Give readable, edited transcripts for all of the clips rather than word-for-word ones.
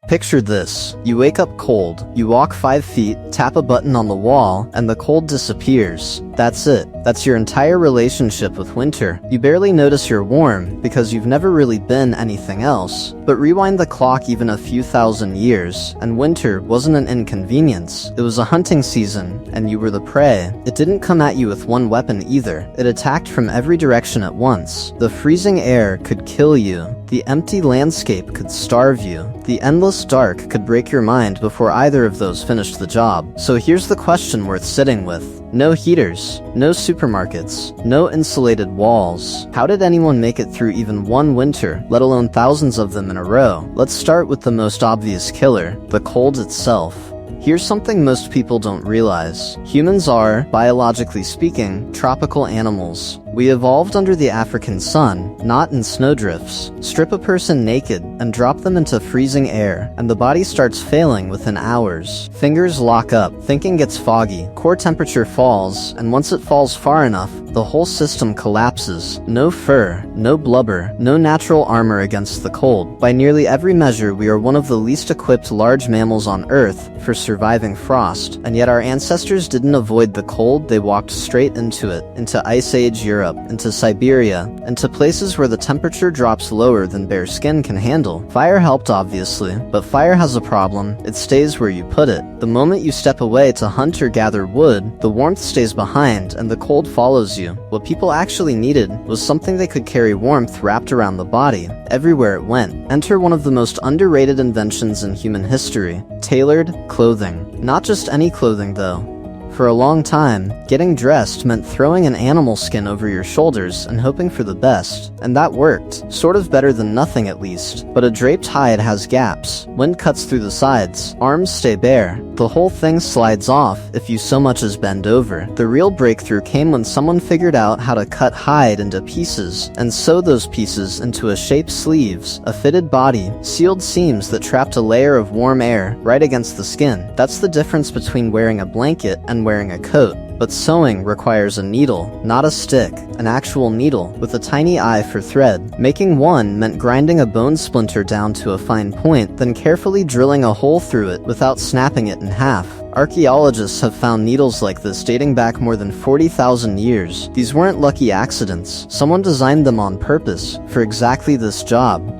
Picture this. You wake up cold, you walk 5 feet, tap a button on the wall, and the cold disappears. That's it. That's your entire relationship with winter. You barely notice you're warm, because you've never really been anything else. But rewind the clock even a few thousand years, and winter wasn't an inconvenience. It was a hunting season, and you were the prey. It didn't come at you with one weapon either. It attacked from every direction at once. The freezing air could kill you. The empty landscape could starve you. The endless dark could break your mind before either of those finished the job. So here's the question worth sitting with. No heaters, no supermarkets, no insulated walls. How did anyone make it through even one winter, let alone thousands of them in a row? Let's start with the most obvious killer, the cold itself. Here's something most people don't realize. Humans are, biologically speaking, tropical animals. We evolved under the African sun, not in snowdrifts. Strip a person naked and drop them into freezing air, and the body starts failing within hours. Fingers lock up, thinking gets foggy, core temperature falls, and once it falls far enough, the whole system collapses. No fur, no blubber, no natural armor against the cold. By nearly every measure, we are one of the least equipped large mammals on Earth for surviving frost, and yet our ancestors didn't avoid the cold, they walked straight into it, into Ice Age Europe, into Siberia, into places where the temperature drops lower than bare skin can handle. Fire helped obviously, but fire has a problem. It stays where you put it. The moment you step away to hunt or gather wood, the warmth stays behind and the cold follows you. What people actually needed was something they could carry warmth wrapped around the body, everywhere it went. Enter one of the most underrated inventions in human history, tailored clothing. Not just any clothing though. For a long time, getting dressed meant throwing an animal skin over your shoulders and hoping for the best. And that worked. Sort of better than nothing at least. But a draped hide has gaps. Wind cuts through the sides. Arms stay bare. The whole thing slides off if you so much as bend over. The real breakthrough came when someone figured out how to cut hide into pieces and sew those pieces into a shaped sleeves, a fitted body, sealed seams that trapped a layer of warm air right against the skin. That's the difference between wearing a blanket and wearing a coat. But sewing requires a needle, not a stick, an actual needle, with a tiny eye for thread. Making one meant grinding a bone splinter down to a fine point, then carefully drilling a hole through it without snapping it in half. Archaeologists have found needles like this dating back more than 40,000 years. These weren't lucky accidents. Someone designed them on purpose, for exactly this job.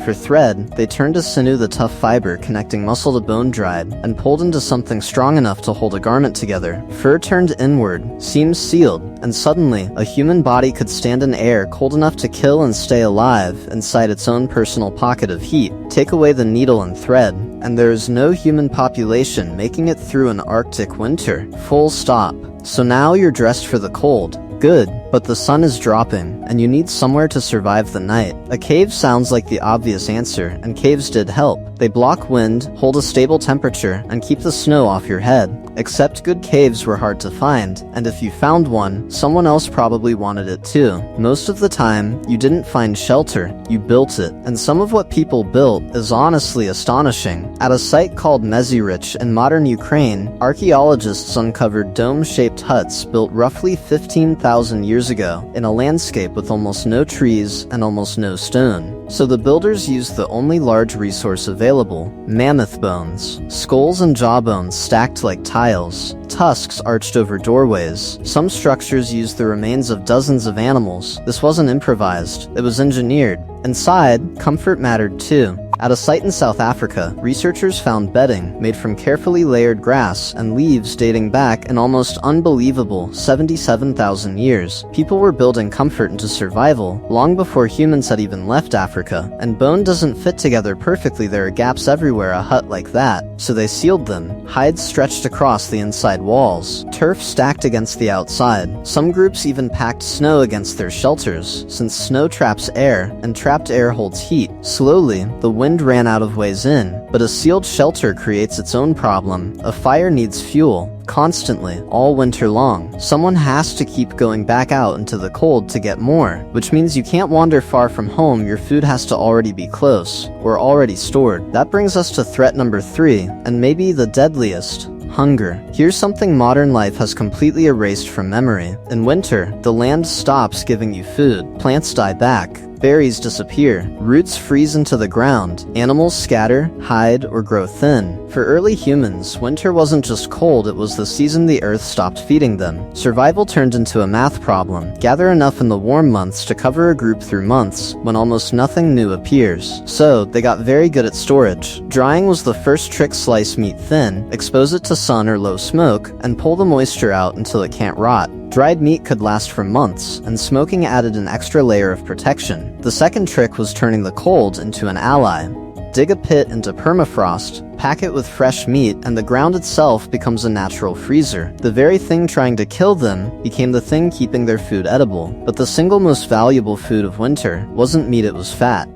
For thread, they turned to sinew, the tough fiber connecting muscle to bone dried, and pulled into something strong enough to hold a garment together. Fur turned inward, seams sealed, and suddenly, a human body could stand in air cold enough to kill and stay alive inside its own personal pocket of heat. Take away the needle and thread, and there is no human population making it through an Arctic winter. Full stop. So now you're dressed for the cold. Good, but the sun is dropping, and you need somewhere to survive the night. A cave sounds like the obvious answer, and caves did help. They block wind, hold a stable temperature, and keep the snow off your head. Except good caves were hard to find, and if you found one, someone else probably wanted it too. Most of the time, you didn't find shelter, you built it. And some of what people built is honestly astonishing. At a site called Mezyrich in modern Ukraine, archaeologists uncovered dome-shaped huts built roughly 15,000 years ago in a landscape with almost no trees and almost no stone. So the builders used the only large resource available, mammoth bones. Skulls and jawbones stacked like tiles. Tusks arched over doorways. Some structures used the remains of dozens of animals. This wasn't improvised, it was engineered. Inside, comfort mattered too. At a site in South Africa, researchers found bedding made from carefully layered grass and leaves dating back an almost unbelievable 77,000 years. People were building comfort into survival long before humans had even left Africa. And bone doesn't fit together perfectly, there are gaps everywhere a hut like that. So they sealed them, hides stretched across the inside walls, turf stacked against the outside. Some groups even packed snow against their shelters, since snow traps air, and trapped air holds heat. Slowly, the wind ran out of ways in, but a sealed shelter creates its own problem. A fire needs fuel, constantly, all winter long. Someone has to keep going back out into the cold to get more, which means you can't wander far from home, your food has to already be close, or already stored. That brings us to threat number 3, and maybe the deadliest. Hunger. Here's something modern life has completely erased from memory. In winter, the land stops giving you food. Plants die back. berries disappear, roots freeze into the ground, animals scatter, hide, or grow thin. For early humans, winter wasn't just cold, it was the season the earth stopped feeding them. Survival turned into a math problem. Gather enough in the warm months to cover a group through months, when almost nothing new appears. So, they got very good at storage. Drying was the first trick. Slice meat thin, expose it to sun or low smoke, and pull the moisture out until it can't rot. Dried meat could last for months, and smoking added an extra layer of protection. The second trick was turning the cold into an ally. Dig a pit into permafrost, pack it with fresh meat, and the ground itself becomes a natural freezer. The very thing trying to kill them became the thing keeping their food edible. But the single most valuable food of winter wasn't meat, it was fat.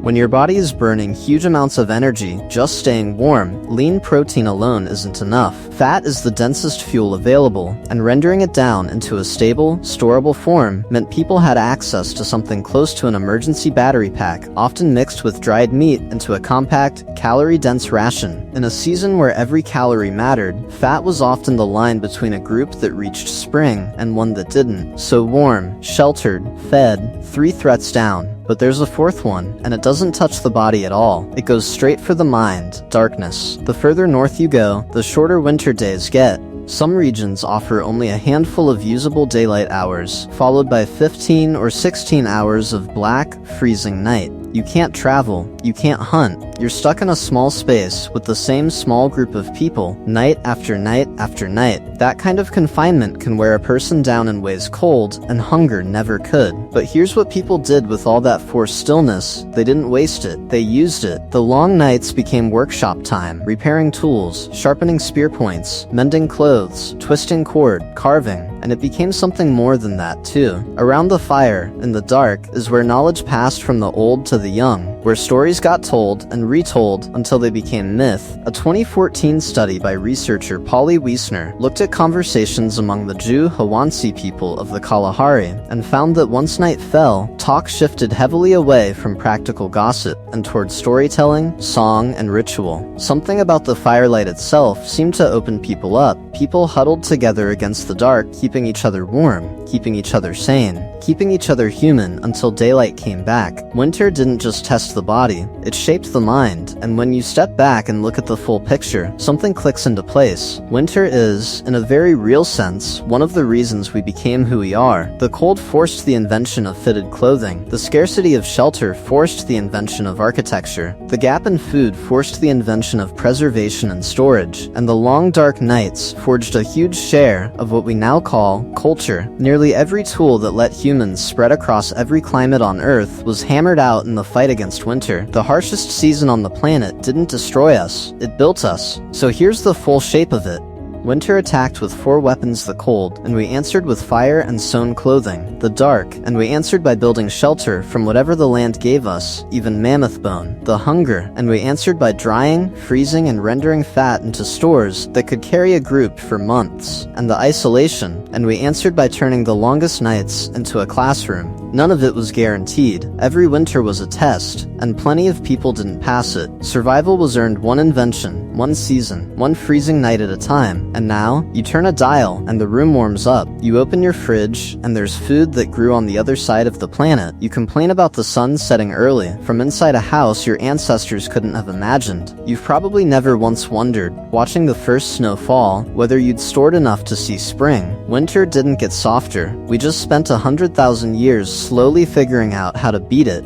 When your body is burning huge amounts of energy just staying warm, lean protein alone isn't enough. Fat is the densest fuel available, and rendering it down into a stable, storable form meant people had access to something close to an emergency battery pack, often mixed with dried meat into a compact, calorie-dense ration. In a season where every calorie mattered, fat was often the line between a group that reached spring and one that didn't. So warm, sheltered, fed, 3 threats down. But there's a fourth one, and it doesn't touch the body at all. It goes straight for the mind: darkness. The further north you go, the shorter winter days get. Some regions offer only a handful of usable daylight hours, followed by 15 or 16 hours of black, freezing night. You can't travel, you can't hunt, you're stuck in a small space with the same small group of people, night after night after night. That kind of confinement can wear a person down in ways cold and hunger never could. But here's what people did with all that forced stillness: they didn't waste it, they used it. The long nights became workshop time, repairing tools, sharpening spear points, mending clothes, twisting cord, carving, and it became something more than that too. Around the fire, in the dark, is where knowledge passed from the old to the young, where stories got told and retold until they became myth. A 2014 study by researcher Polly Wiesner looked at conversations among the Jew Hawansi people of the Kalahari and found that once night fell, talk shifted heavily away from practical gossip and toward storytelling, song, and ritual. Something about the firelight itself seemed to open people up. People huddled together against the dark, keeping each other warm, keeping each other sane, keeping each other human until daylight came back. Winter didn't just test the body, it shaped the mind, and when you step back and look at the full picture, something clicks into place. Winter is, in a very real sense, one of the reasons we became who we are. The cold forced the invention of fitted clothing. The scarcity of shelter forced the invention of architecture. The gap in food forced the invention of preservation and storage. And the long dark nights forged a huge share of what we now call culture. Nearly every tool that let humans spread across every climate on Earth was hammered out in the fight against winter. The harshest season on the planet didn't destroy us, it built us. So here's the full shape of it. Winter attacked with 4 weapons: the cold, and we answered with fire and sewn clothing; the dark, and we answered by building shelter from whatever the land gave us, even mammoth-bone; the hunger, and we answered by drying, freezing, and rendering fat into stores that could carry a group for months; and the isolation, and we answered by turning the longest nights into a classroom. None of it was guaranteed. Every winter was a test, and plenty of people didn't pass it. Survival was earned one invention, one season, one freezing night at a time. And now, you turn a dial, and the room warms up. You open your fridge, and there's food that grew on the other side of the planet. You complain about the sun setting early, from inside a house your ancestors couldn't have imagined. You've probably never once wondered, watching the first snow fall, whether you'd stored enough to see spring. Winter didn't get softer. We just spent 100,000 years slowly figuring out how to beat it.